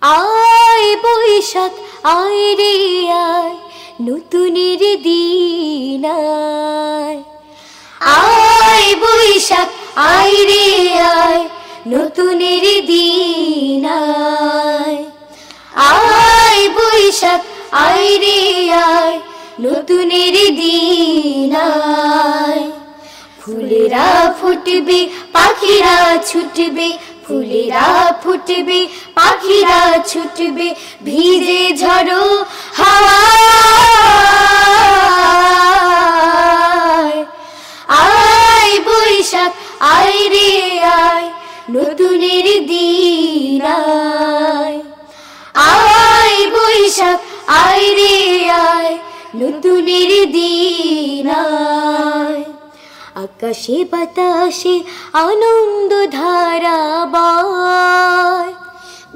আয় বৈশাখ আয় রে আয়, নতুনের দিন আয়। আয় বৈশাখ আয় রে আয়, নতুনের দিন আয়। আয় বৈশাখ আয় রে আয়, নতুনের দিন আয়। ফুলেরা ফুটবে পাখিরা ছুটবে, ফুলেরা ফুটবে পাখিরা ছুটবে, ভিজে ঝড়ো হাওয়ায়। আয় বৈশাখ আয় রে আয়, নতুনের দিন আয়। আয় বৈশাখ আয় রে আয়, নতুনের দিন আয়। আকাশে বাতাসে আনন্দ ধারা বয়,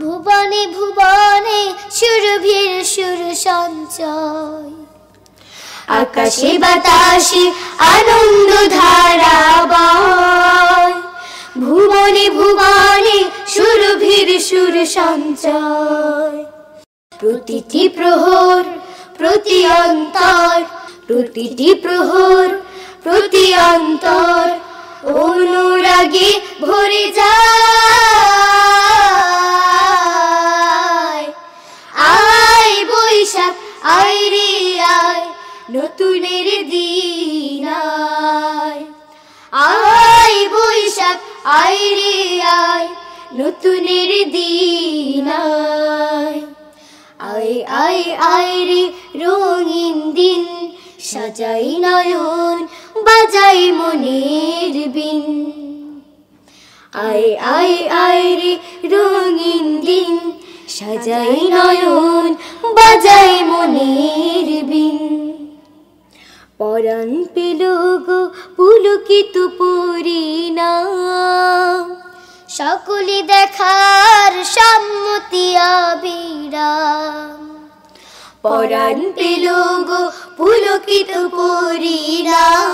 ভুবনে ভুবনে সুরভির সুর সঞ্চয়। আকাশে বাতাসে আনন্দ ধারা বয়, ভুবনে ভুবনে সুরভির সুর সঞ্চয়। প্রতিটি প্রহর প্রতি অন্তর, প্রতিটি প্রহর প্রতি অন্তর অনুরাগে ভরে যায়। আয় বৈশাখ আয় রে আয়, নতুনের দিন আয়। আয় বৈশাখ আয় রে আয়, নতুনের দিন আয়। আয় আয় আয় রে রঙিন দিন, সাজাই নয়ন বাজাই মনের বিন। আয় আয় আয় রে রঙিন দিন, সাজাই নয়ন বাজাই মনের বিন। পরাণ পেল গো পুলকিত পরিণাম, সকলে দেখার সম্মতি অবিরাম। পরাণ পেল গো পুলকিত পরিণাম,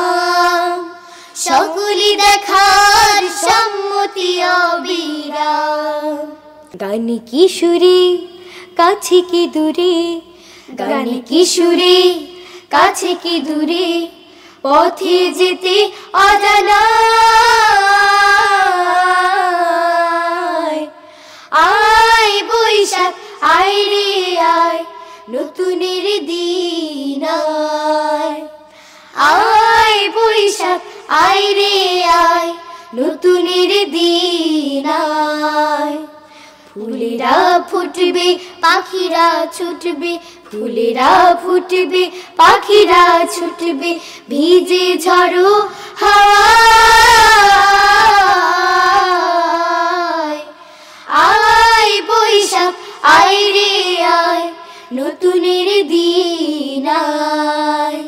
সকলে দেখার সম্মতি অবিরাম। গান কি সুরে কাছে কি দূরে, গান কি সুরে কাছে কি দূরে, পথে যেতে অজানা। আয় বৈশাখ আয় রে আয়, নতুনের দিন আয়। আয় বৈশাখ আয় রে আয়, নতুনের দিন আয়। ফুলেরা ফুটবে পাখিরা ছুটবে, ফুলেরা ফুটবে পাখিরা ছুটবে, ভিজে ঝড়ো হাওয়ায়। আয় বৈশাখ আয় রে আয়, নতুনের দিন আয়।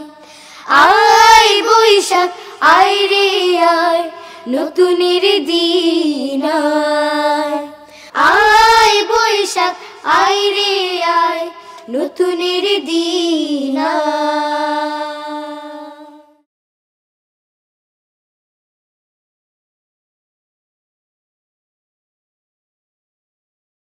আয় বৈশাখ আয় রে আয়, নতুনের দিন আয়। আয় বৈশাখ আয় রে আয়, নতুনের দিন আয়।